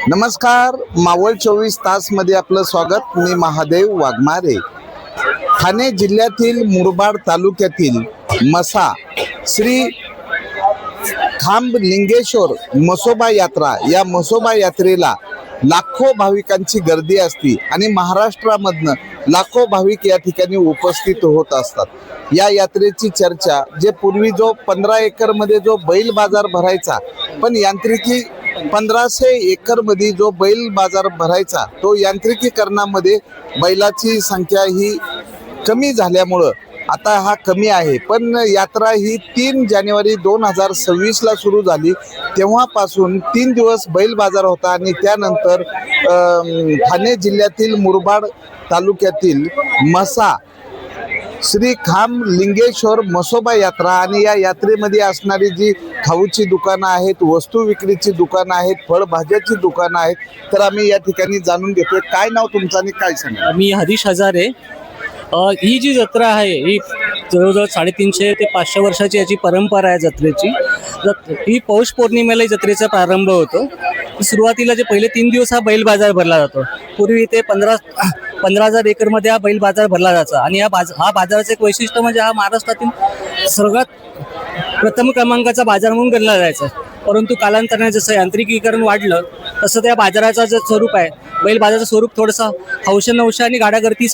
नमस्कार, मावळ 24 तास मध्ये आपलं स्वागत. मी महादेव वाघमारे. ठाणे जिल्ह्यातील मुरबाड तालुक्यातील मसा श्री खांबलिंगेश्वर म्हसोबा यात्रा, या म्हसोबा यात्रेला लाखो भाविकांची गर्दी असते आणि महाराष्ट्रामधनं लाखो भाविक या ठिकाणी उपस्थित होत असतात. या यात्रेची चर्चा, जे पूर्वी जो 15 एकर मध्ये जो बैल बाजार भरायचा, पण यांत्रिकी 1500 एकर मध्ये जो बैल बाजार भरायचा, तो यांत्रिकीकरणामध्ये बैलाची संख्या ही कमी झाल्यामुळं आता हा कमी आहे. पण यात्रा ही 3 जानेवारी 2026 ला सुरू झाली. तेव्हापासून 3 दिवस बैल बाजार होता आणि त्यानंतर ठाणे जिल्ह्यातील मुरबाड तालुक्यातील मसा श्री खांबलिंगेश्वर म्हसोबा यात्रा, आणि या यात्रेमध्ये असणारी जी खाऊची दुकानं आहेत, वस्तू विक्रीची दुकानं आहेत, फळभाज्याची दुकानं आहेत, तर आम्ही या ठिकाणी जाणून घेतोय. काय नाव तुमचं आणि काय सांगा? मी हरीश हजारे. ही जी जत्रा आहे ही जवळजवळ 350 ते 500 वर्षाची याची परंपरा आहे जत्रेची. ही पौष पौर्णिमेला जत्रेचा प्रारंभ होतो. सुरुवातीला जे पहिले 3 दिवस हा बैल बाजार भरला जातो. पूर्वी ते 15,000 एकरमध्ये हा बैल बाजार भरला जायचा आणि हा बाजाराचं एक वैशिष्ट्य म्हणजे हा महाराष्ट्रातील सर्वात प्रथम क्रमांकाचा बाजार म्हणून गणला जायचा. परंतु कालांतराने जसं यांत्रिकीकरण वाढलं तसं त्या बाजाराचं जे स्वरूप आहे, बैल बाजाराचं स्वरूप थोडंसं हौश आणि गाडागर्दी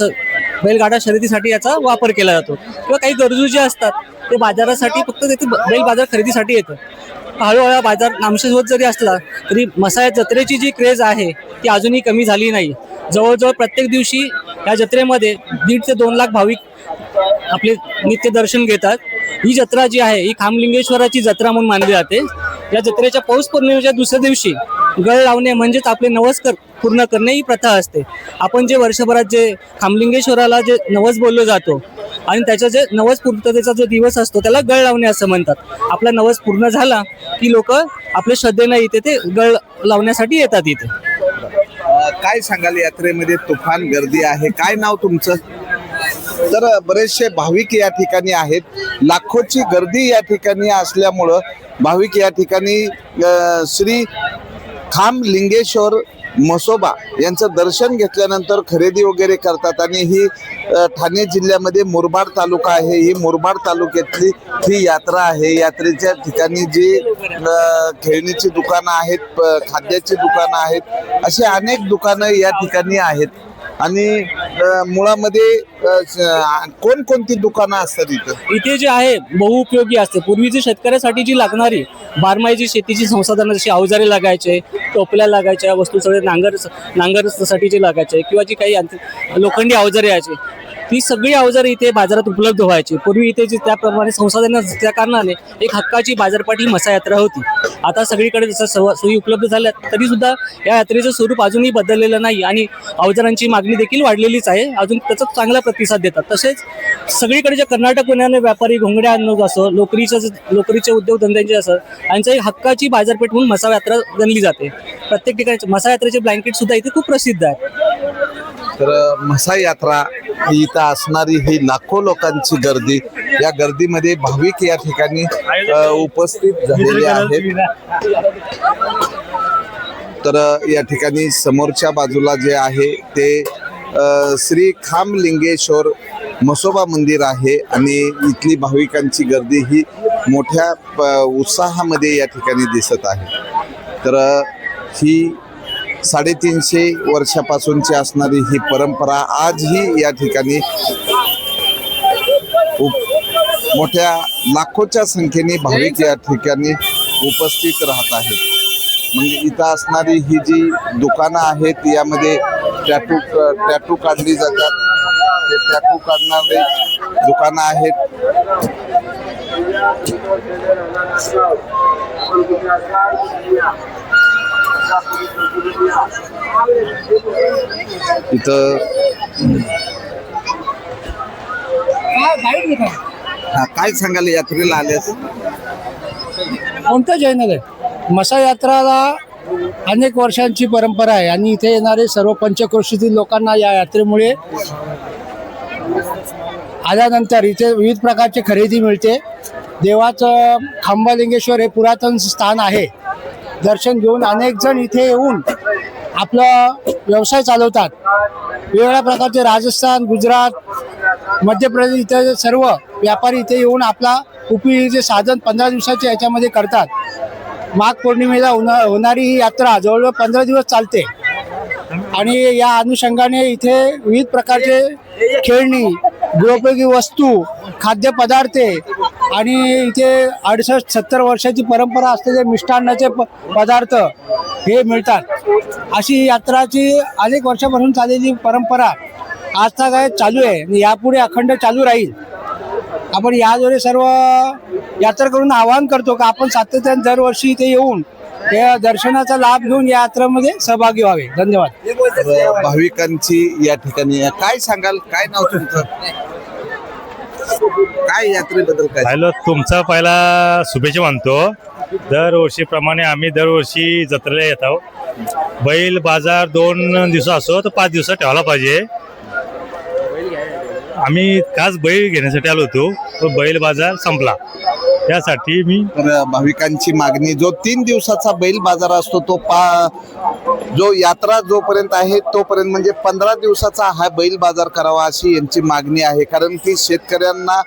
बैलगाडा शर्यतीसाठी याचा वापर केला जातो. किंवा काही गरजू जे असतात ते बाजारासाठी फक्त तेथे बैल बाजार खरेदीसाठी येतं. हळूहळू बाजार नामशेष होत जरी असला तरी मसा जत्रेची जी क्रेज आहे ती अजूनही कमी झाली नाही. जवळजवळ प्रत्येक दिवशी या जत्रेमध्ये 1.5 ते 2 लाख भाविक आपले नित्य दर्शन घेतात. ही जत्रा जी आहे ही खांबलिंगेश्वराची जत्रा म्हणून मानली जाते. या जत्रेच्या पौष पौर्णिमेच्या दुसऱ्या दिवशी गळ लावणे म्हणजेच आपले नवस पूर्ण करणे ही प्रथा असते. आपण जे वर्षभरात जे खांबलिंगेश्वराला जे नवस बोललो जातो आणि त्याचा जे नवस पूर्ततेचा जो दिवस असतो त्याला गळ लावणे असं म्हणतात. आपला नवस पूर्ण झाला की लोक आपल्या श्रद्धेनं इथे ते गळ लावण्यासाठी येतात इथे. काय सांगाल? यात्रेमध्ये तुफान गर्दी आहे. काय नाव तुमचं? तर बरेचसे भाविक या ठिकाणी आहेत. लाखोची गर्दी या ठिकाणी असल्यामुळं भाविक या ठिकाणी श्री खांबलिंगेश्वर म्हसोबा यांचं दर्शन घेतल्यानंतर खरेदी वगैरे करतात. आणि ही ठाणे जिल्ह्यामध्ये मुरबाड तालुका आहे. ही मुरबाड तालुक्यातली ही यात्रा आहे. यात्रेच्या ठिकाणी जी खेळणीची दुकानं आहेत, खाद्याची दुकानं आहेत, अशी अनेक दुकानं या ठिकाणी आहेत. आणि मुळामध्ये कोणकोणती दुकानं असतात इथे जे आहे बहुउपयोगी असते. पूर्वीची शेतकऱ्यासाठी जी लागणारी बारमाहीची शेतीची संसाधनं, जशी अवजारे लागायचे, टोपल्या लागायच्या, वस्तू सगळे नांगरसाठी जे लागायचे किंवा जी काही लोखंडी अवजारे यायचे, ती सगळी अवजारे इथे बाजारात उपलब्ध व्हायची. पूर्वी इथे जी त्याप्रमाणे संसाधनं त्या कारणाने एक हक्काची बाजारपेठ ही मसा यात्रा होती. आता सगळीकडे जसं सोयी उपलब्ध झाल्या तरी सुद्धा या यात्रेचं स्वरूप अजूनही बदललेलं नाही आणि अवजारांची मागणी देखील वाढलेलीच आहे. अजून त्याचा चांगला प्रतिसाद देतात. तसेच सगळीकडे जे कर्नाटक पुण्याने व्यापारी घोंगड्या आणणं असं, लोकरीचे उद्योगधंद्यांचे असं, यांचं एक हक्काची बाजारपेठ म्हणून मसा यात्रा गणली जाते. प्रत्येक ठिकाणी मसा यात्रेचे ब्लँकेट सुद्धा इथे खूप प्रसिद्ध आहे. तर मसा यात्रा इथं असणारी ही लाखो लोकांची गर्दी, या गर्दीमध्ये भाविक या ठिकाणी उपस्थित झालेले आहेत. तर या ठिकाणी समोरच्या बाजूला जे आहे ते श्री खांबलिंगेश्वर म्हसोबा मंदिर आहे आणि इथली भाविकांची गर्दी ही मोठ्या उत्साहामध्ये या ठिकाणी दिसत आहे. तर ही 350 वर्षापासूनची असणारी ही परंपरा आजही या ठिकाणी मोठ्या लाखोच्या संख्येने भाविक या ठिकाणी उपस्थित राहत आहेत. म्हणजे इथं असणारी ही जी दुकानं आहेत यामध्ये टॅटू काढली जातात. ते टॅटू काढणारे दुकानं आहेत. इथं काय सांगाल यात्रेला आल्यास? कोणतं जयनगर मसा यात्राला अनेक वर्षांची परंपरा आहे आणि इथे येणारे सर्व पंचक्रोशीतील लोकांना या यात्रेमुळे आल्यानंतर इथे विविध प्रकारची खरेदी मिळते. देवाचं खांबलिंगेश्वर हे पुरातन स्थान आहे. दर्शन घेऊन अनेक जण इथे येऊन आपला व्यवसाय चालवतात. वेगवेगळ्या प्रकारचे राजस्थान, गुजरात, मध्य प्रदेश इथे सर्व व्यापारी इथे येऊन आपला उपयोगीचे साधन 15 दिवसाचे याच्यामध्ये करतात. माघ पौर्णिमेला होणारी ही यात्रा जवळजवळ 15 दिवस चालते आणि या अनुषंगाने इथे विविध प्रकारचे खेळणी, गृहोपयोगी वस्तू, खाद्यपदार्थ आणि इथे 68-70 वर्षाची परंपरा असलेले मिष्टान्नाचे पदार्थ हे मिळतात. अशी यात्राची अनेक वर्षापासून चाललेली परंपरा आजचा काय चालू आहे आणि यापुढे अखंड चालू राहील. आपण याद्वारे सर्व यात्रेकरूंना आवाहन करतो की आपण सातत्याने दरवर्षी इथे येऊन या दर्शनाचा लाभ घेऊन या यात्रेमध्ये सहभागी व्हावे. धन्यवाद. तर भाविकांची या ठिकाणी काय सांगाल, काय नाव तुमचं, काय यात्रेबद्दल काय? हॅलो, तुमचा पहिला शुभेच्छा मानतो. दरवर्षीप्रमाणे आम्ही दरवर्षी जत्रेला येतो. बैल बाजार 2 दिवस असो तर 5 दिवस ठेवला पाहिजे. आम्ही खास बैल घेण्यासाठी आलो होतो, तो बैल बाजार संपला त्यासाठी मी. तर भाविकांची मागणी, जो 3 दिवसाचा बैल बाजार असतो तो जो यात्रा जोपर्यंत आहे तोपर्यंत म्हणजे 15 दिवसाचा हा बैल बाजार करावा अशी यांची मागणी आहे. कारण की शेतकऱ्यांना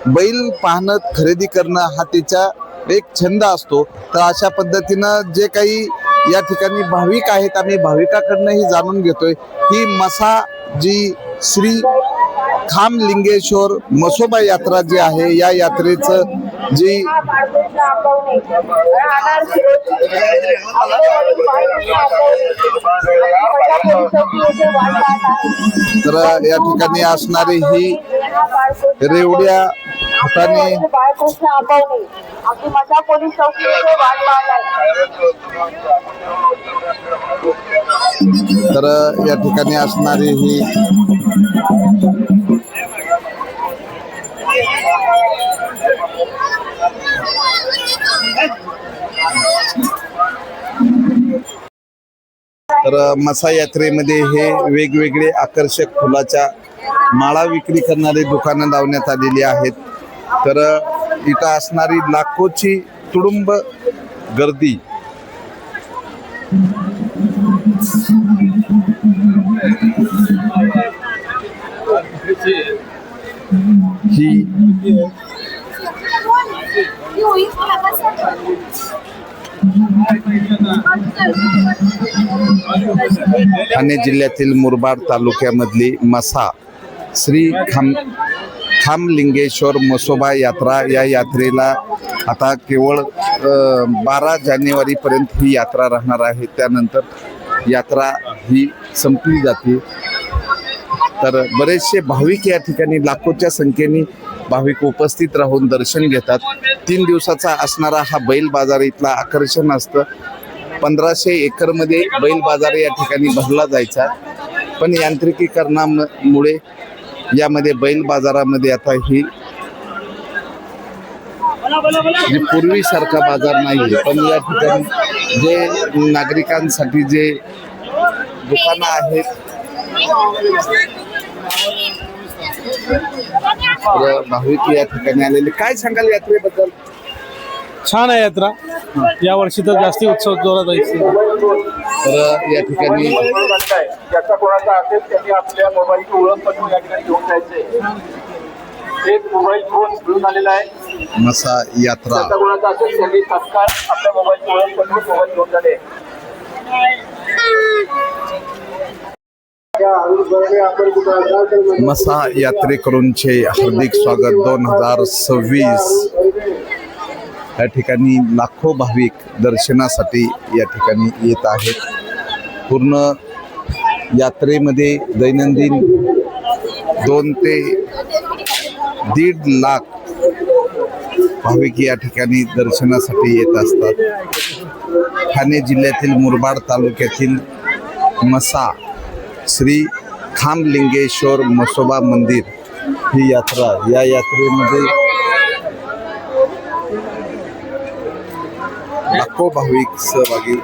बैल पाहणं, खरेदी करणं हा त्याचा एक छंद असतो. तर अशा पद्धतीनं जे काही या ठिकाणी भाविक आहेत, आम्ही भाविकाकडनंही जाणून घेतोय ही मसा जी श्री खामलिंगेश्वर मसोबा यात्रा जी आहे, या यात्रेचं जी तर या ठिकाणी असणारी ही रेवड्या हाताने तर या ठिकाणी असणारी ही तर मसा यात्रेमध्ये हे वेगवेगळे आकर्षक फुलाच्या माळा विक्री करणारी दुकानं लावण्यात आलेली आहेत. तर इथं असणारी लाखोची तुडुंब गर्दी ही ठाणे जिल्ह्यातील मुरबाड तालुक्यामधली मसा श्री खामलिंगेश्वर मसोबा यात्रा, या यात्रेला आता केवळ 12 जानेवारीपर्यंत ही यात्रा राहणार आहे. त्यानंतर यात्रा ही संपली जाते. तर बरेचसे भाविक या ठिकाणी लाखोच्या संख्येने भाविक उपस्थित राहून दर्शन घेतात. 3 दिवसाचा असणारा हा बैल बाजार इथला आकर्षण असतं. 1500 एकरमध्ये बैल बाजार या ठिकाणी भरला जायचा, पण यांत्रिकीकरणामुळे यामध्ये बैल बाजारामध्ये आता ही पूर्वीसारखा बाजार नाही. पण या ठिकाणी जे नागरिकांसाठी जे दुकानं आहेत, तर भाविक या ठिकाणी आलेले, काय सांगाल यात्रेबद्दल? छान आहे यात्रा. या वर्षी तर जास्ती उत्सव जोरात आहे. तर या ठिकाणी ज्याचा कोणाचा असेल त्यांनी आपल्या मोबाईलची ओळखपत्र या ठिकाणी घेऊन जायचे. एक मोबाईल फोन घेऊन आलेला आहे. मसा यात्रा ज्याचा कोणाचा असेल त्यांनी तत्काळ आपल्या मोबाईलची ओळखपत्र मोबाईल घेऊन जाणे. मसा यात्रेकरूंचे हार्दिक स्वागत. 2026 या ठिकाणी लाखो भाविक दर्शनासाठी या ठिकाणी येत आहेत. पूर्ण यात्रेमध्ये दैनंदिन 2 ते 1.5 लाख भाविक या ठिकाणी दर्शनासाठी येत असतात. ठाणे जिल्ह्यातील मुरबाड तालुक्यातील मसा श्री खामलिंगेश्वर मसोबा मंदिर ही यात्रा, या यात्रेमध्ये लाखो भाविक सहभागी.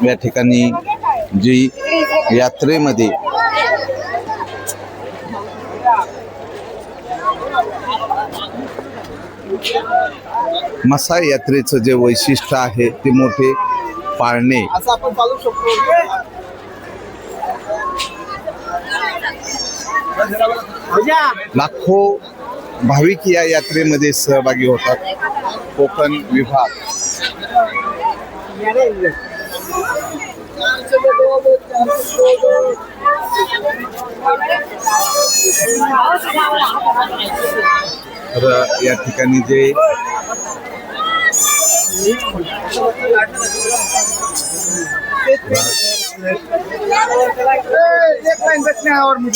या ठिकाणी जी यात्रेमध्ये मसा यात्रेचं जे वैशिष्ट्य आहे ते मोठे पाळणे असं आपण पाहू शकतो. लाखो भाविक या यात्रेमध्ये सहभागी होतात. कोकण विभाग तर या ठिकाणी जे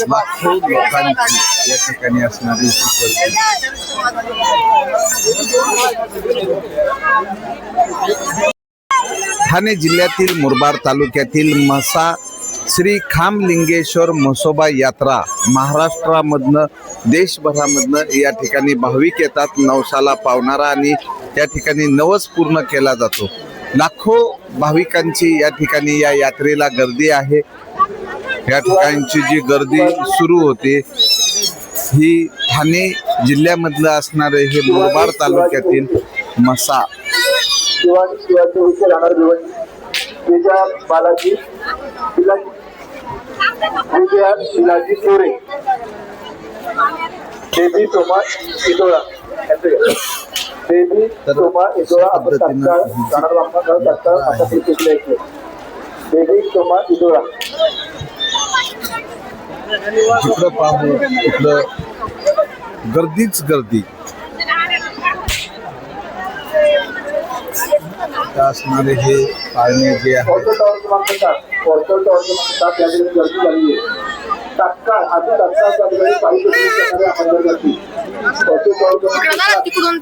लाखो लोकांची या ठिकाणी असणारी ठाणे जिल्ह्यातील मुरबाड तालुक्यातील मसा श्री खामलिंगेश्वर म्हसोबा यात्रा महाराष्ट्रामधनं देशभरामधनं या ठिकाणी भाविक येतात. नवसाला पावणारा आणि या ठिकाणी नवस पूर्ण केला जातो. लाखो भाविकांची या ठिकाणी या यात्रेला गर्दी आहे. या ठिकाणची जी गर्दी सुरू होते ही ठाणे जिल्ह्यामधलं असणारे हे मुरबाड तालुक्यातील मसा शिवाजी विषय राहणार विजया बालाजी शिलाजी सोरे बेबी सोमा इदोळा बेबी सोमा इदोळा आपण तात्काळ राहणार तात्काळ आता बेबी सोमा इदोळा जिकडं पाहू तिकडं गर्दीच गर्दी असणारे हे पाळणे जे आहे तात्काळ आता तिकडून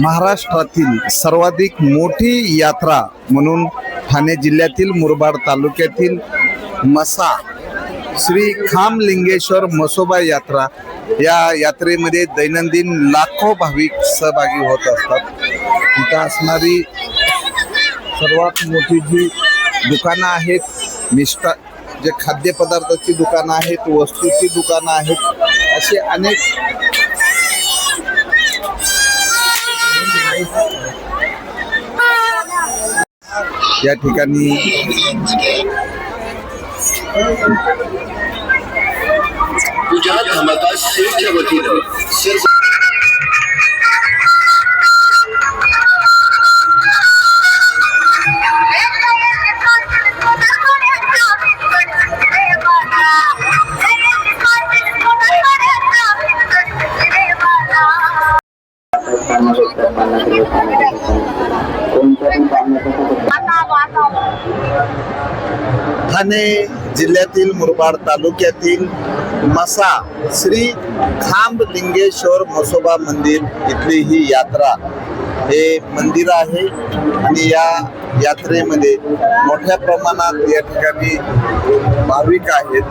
महाराष्ट्रातील सर्वाधिक मोठी यात्रा म्हणून ठाणे जिल्ह्यातील मुरबाड तालुक्यातील मसा श्री खामलिंगेश्वर म्हसोबा यात्रा या यात्रेमध्ये दैनंदिन लाखो भाविक सहभागी होत असतात. इथं असणारी सर्वात मोठी जी दुकानं आहेत जे खाद्यपदार्थाची दुकानं आहेत, वस्तूची दुकानं आहेत, असे अनेक या ठिकाणी गुजरात धमाका सेलच्या वतीनं ठाणे जिल्ह्यातील मुरबाड तालुक्यातील मसा श्री खामलिंगेश्वर म्हसोबा मंदिर इथली ही यात्रा हे मंदिर आहे आणि या यात्रेमध्ये मोठ्या प्रमाणात या ठिकाणी भाविक आहेत.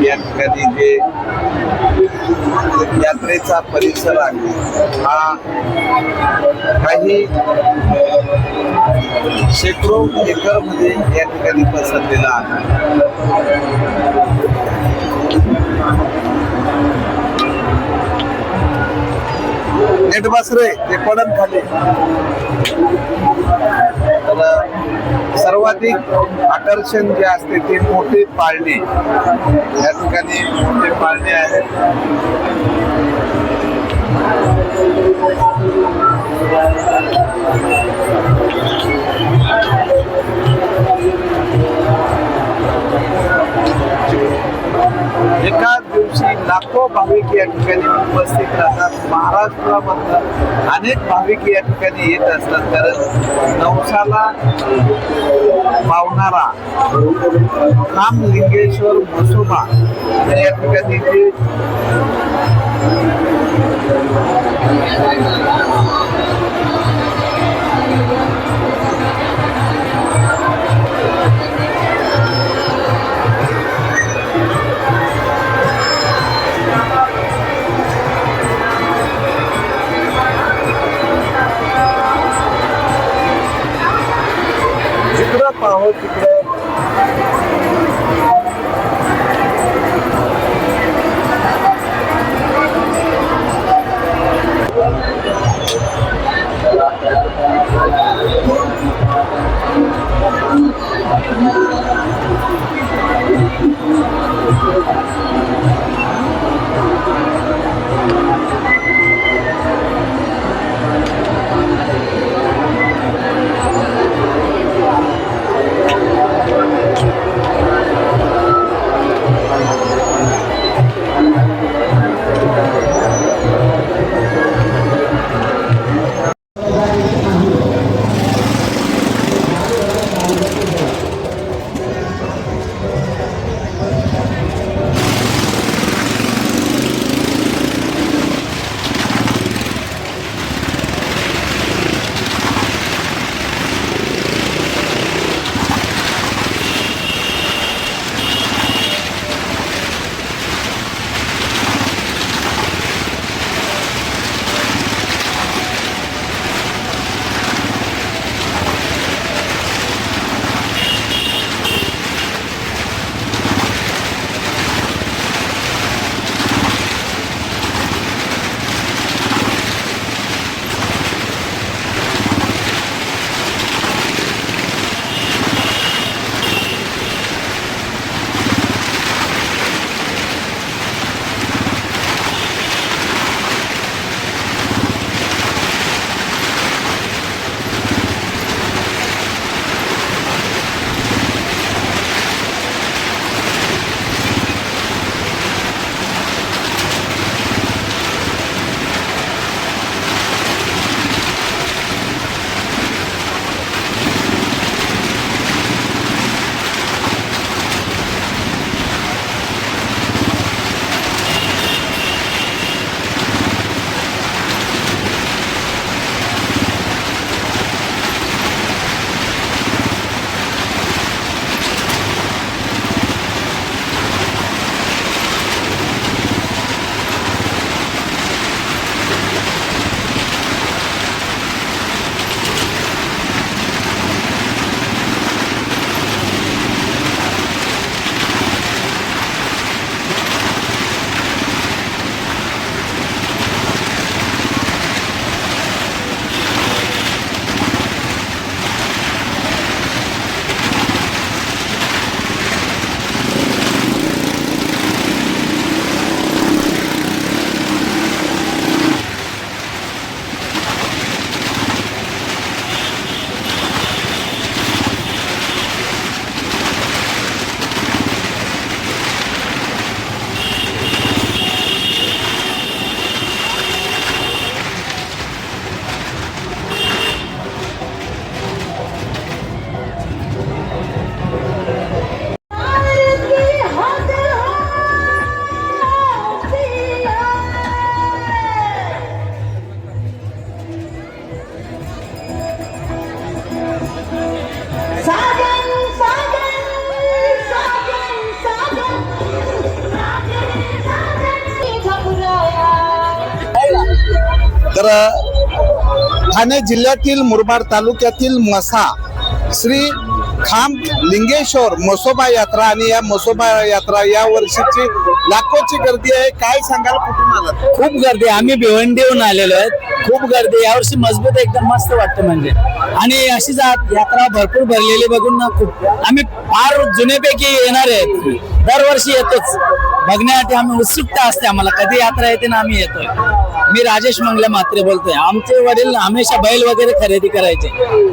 या ठिकाणी जे यात्रेचा परिसर आहे हा काही शेकडो एकर मध्ये या ठिकाणी पसरलेला आहे. नेट बस रे ते पडन खाली. सर्वाधिक आकर्षण जे असते ते मोठे पाळणे या ठिकाणी मोठे पाळणे आहेत. एका दिवसात दिवशी लाखो भाविक या ठिकाणी उपस्थित राहतात. महाराष्ट्रामधनं अनेक भाविक या ठिकाणी येत असतात, कारण नवसाला पावणारा रामलिंगेश्वर म्हसोबा या ठिकाणी जे जिकडं पाहो तिकडं तर ठाणे जिल्ह्यातील मुरबाड तालुक्यातील मसा श्री खांब लिंगेश्वर म्हसोबा यात्रा आणि या म्हसोबा यात्रा या वर्षीची लाखोची गर्दी आहे. काय सांगाल, कुठून आलात? खूप गर्दी, आम्ही भिवंडीहून आलेलो आहेत. खूप गर्दी यावर्षी, मजबूत एकदम मस्त वाटतं म्हणजे. आणि अशी यात्रा भरपूर भरलेली बघून ना खूप आम्ही फार जुन्यापैकी येणार आहेत. दरवर्षी येतोच बघण्यासाठी, आम्ही उत्सुकता असते आम्हाला कधी यात्रा येते ना आम्ही येतोय. मी राजेश मंगले म्हात्रे बोलतोय. आमचे वडील हमेशा बैल वगैरे खरेदी करायचे.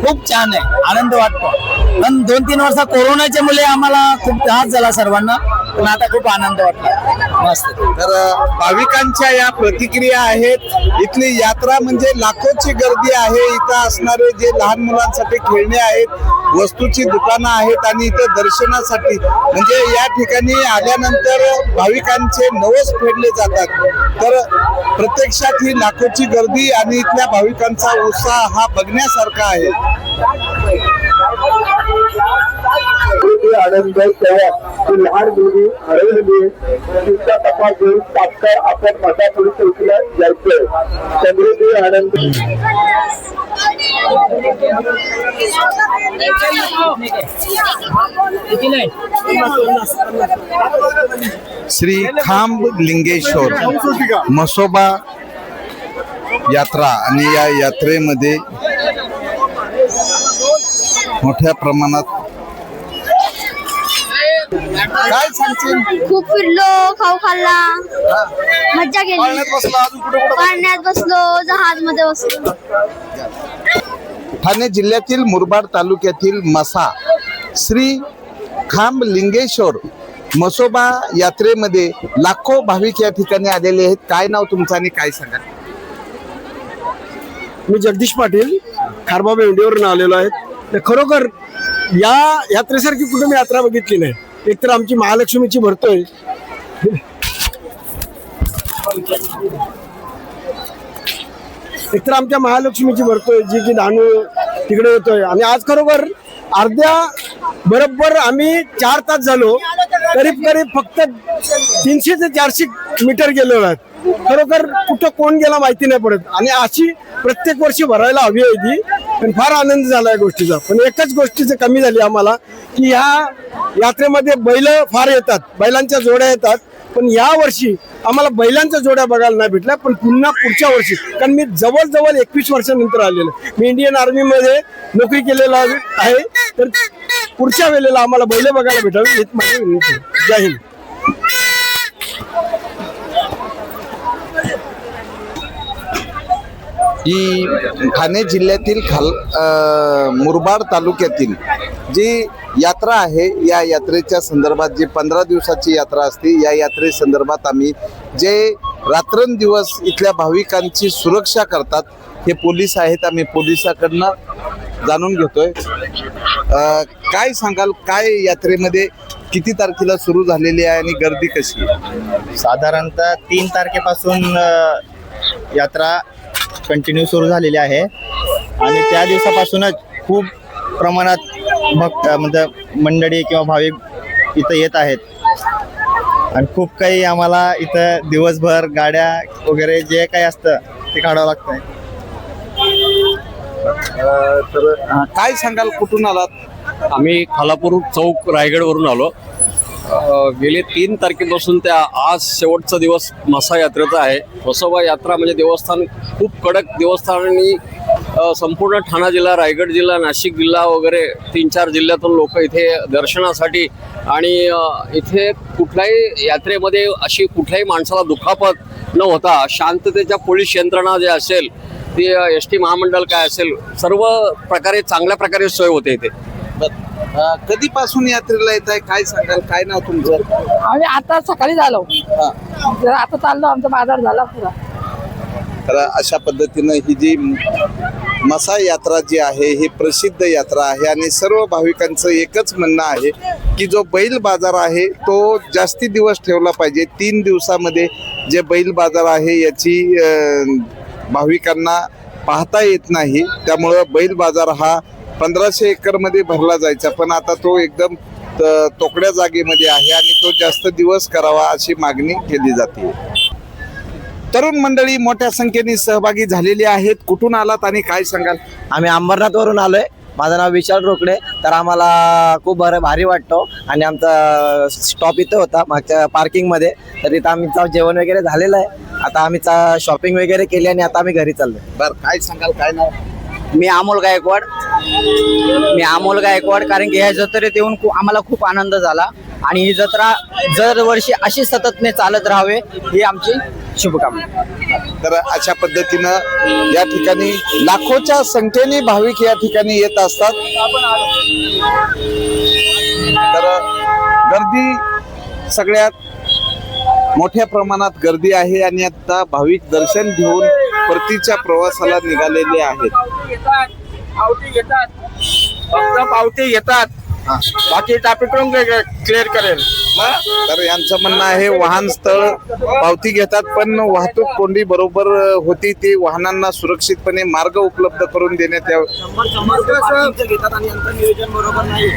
खूप छान आहे, आनंद वाटतो. पण 2-3 वर्ष कोरोनाच्या मुळे आम्हाला खूप त्रास झाला सर्वांना. पण आता खूप आनंद वाटला, मस्त. तर भाविकांच्या या प्रतिक्रिया आहेत. इथली यात्रा म्हणजे लाखोची गर्दी आहे. इथं असणारे जे लहान मुलांसाठी खेळणे आहेत, वस्तूची दुकानं आहेत आणि इथं दर्शनासाठी म्हणजे या ठिकाणी आल्यानंतर भाविकांचे नवस फेडले जातात. तर प्रत्यक्षात ही लाखोची गर्दी आणि इथल्या भाविकांचा उत्साह हा बघण्यासारखा आहे. आनंद लहान मुली हरवलेली तिचा तपास घेऊन तात्काळ आपण मता पोलीस चौकीला जायचंय. समृद्धी आनंद श्री खांब लिंगेश्वर म्हसोबा यात्रा आणि या यात्रेमध्ये मोठ्या प्रमाणात काय सांगशील? खूप फिरलो, खाऊ खाल्ला, मज्जा केली, पाण्यात बसलो, जहाज मध्ये बसलो. ठाणे जिल्ह्यातील मुरबाड तालुक्यातील मसा श्री खांब लिंगेश्वर म्हसोबा यात्रेमध्ये लाखो भाविक या ठिकाणी आलेले आहेत. काय नाव तुमचं आणि काय सांगा? मी जगदीश पाटील खारबा भेंडीवरून आलेलो आहे. खरोखर या यात्रेसारखी कुठे मी यात्रा बघितली नाही. एकतर आमची महालक्ष्मीची भरतोय, एकतर आमच्या महालक्ष्मीची भरतोय जी की डहाणू तिकडे येतोय. आणि आज खरोखर अर्ध्या बरोबर आम्ही 4 तास झालो, करीब फक्त 300 ते 400 मीटर गेलो आहोत. खरोखर कुठं कोण गेला माहिती नाही पडत. आणि अशी प्रत्येक वर्षी भरायला हवी आहे ती. पण फार आनंद झाला या गोष्टीचा. पण एकच गोष्टीची कमी झाली आम्हाला की ह्या यात्रेमध्ये बैल फार येतात, बैलांच्या जोड्या येतात. पण या वर्षी आम्हाला बैलांच्या जोड्या बघायला नाही भेटल्या. पण पुन्हा पुढच्या वर्षी, कारण मी जवळजवळ 21 वर्षानंतर आलेलो, मी इंडियन आर्मीमध्ये नोकरी केलेला आहे. तर पुढच्या वेळेला आम्हाला बैल बघायला भेटावी हीच माझी विनंती. जय हिंद. ही ठाणे जिल्ह्यातील मुरबाड तालुक्यातील जी यात्रा आहे, या यात्रेच्या संदर्भात जी 15 दिवसाची यात्रा असते, या यात्रे संदर्भात आम्ही जे रात्रंदिवस इथल्या भाविकांची सुरक्षा करतात हे पोलीस आहेत, आम्ही पोलिसाकडनं जाणून घेतोय. काय सांगाल, काय यात्रेमध्ये किती तारखेला सुरू झालेली आहे आणि गर्दी कशी आहे? साधारणतः 3 तारखेपासून यात्रा कंटिन्यू सुरू झालेली आहे आणि त्या दिवसापासूनच खूप प्रमाणात म्हणजे मंडळी किंवा भाविक इथं येत आहेत आणि खूप काही आम्हाला इथं दिवसभर गाड्या वगैरे जे काही असतं ते काढावं लागतंय. तर काय सांगाल, कुठून आलात? आम्ही खालापूर चौक रायगडवरून आलो. गेले 3 तारखेपासून त्या आज शेवटचा दिवस मसा यात्रेचा आहे. म्हसोबा यात्रा म्हणजे देवस्थान खूप कडक देवस्थान आणि संपूर्ण ठाणा जिल्हा, रायगड जिल्हा, नाशिक जिल्हा वगैरे 3-4 जिल्ह्यातून लोक इथे दर्शनासाठी आणि इथे कुठल्याही यात्रेमध्ये अशी कुठल्याही माणसाला दुखापत न होता शांततेच्या पोलीस यंत्रणा जे असेल ती एस.टी. महामंडळ काय असेल सर्व प्रकारे चांगल्या प्रकारे सोय होते इथे. कधीपासून यात्रेला येत आहे, काय सांगाल? काय नाव तुमचं? आम्ही आता सकाळी झालो, आता चाललो, आमचा बाजार झाला पुरा. तर अशा पद्धतीनं ही जी मसा यात्रा जी आहे ही प्रसिद्ध यात्रा आहे आणि सर्व भाविकांचं एकच म्हणणं आहे की जो बैल बाजार आहे तो जास्ती दिवस ठेवला पाहिजे. 3 दिवसामध्ये जे बैल बाजार आहे याची भाविकांना पाहता येत नाही. त्यामुळं बैल बाजार हा 1500 एकरमध्ये भरला जायचा, पण आता तो एकदम तोकड्या जागेमध्ये आहे आणि तो जास्त दिवस करावा अशी मागणी केली जाते. तरुण मंडळी मोठ्या संख्येने सहभागी झालेली आहेत. कुठून आलात आणि काय सांगाल? आम्ही अंबरनाथवरून आलोय. माझं नाव विशाल रोकडे. तर आम्हाला खूप भारी वाटतो आणि आमचा स्टॉप इथं होता मागच्या पार्किंगमध्ये. तर इथं आम्ही जेवण वगैरे झालेलं आहे. आता आम्ही शॉपिंग वगैरे केली आणि आता आम्ही घरी चाललोय. बरं, काय सांगाल? काय नाव? मी अमोल गायकवाड. कारण की ह्या जत्रेत येऊन आम्हाला खूप आनंद झाला आणि ही जत्रा दरवर्षी अशी सततने चालत राहावे ही आमची शुभकामना. तर अशा पद्धतीनं या ठिकाणी लाखोच्या संख्येने भाविक या ठिकाणी येत असतात. तर गर्दी सगळ्यात मोठ्या प्रमाणात गर्दी आहे आणि आता भाविक दर्शन घेऊन परतीच्या प्रवासाला निघालेले आहेत. फक्त पावती घेतात, बाकी ट्रॅफिक क्लिअर करेल. तर यांचं म्हणणं आहे वाहन स्थळ पावती घेतात पण वाहतूक कोंडी बरोबर होती, ती वाहनांना सुरक्षितपणे मार्ग उपलब्ध करून देण्यात यावे. घेतात आणि यांचं नियोजन बरोबर नाही.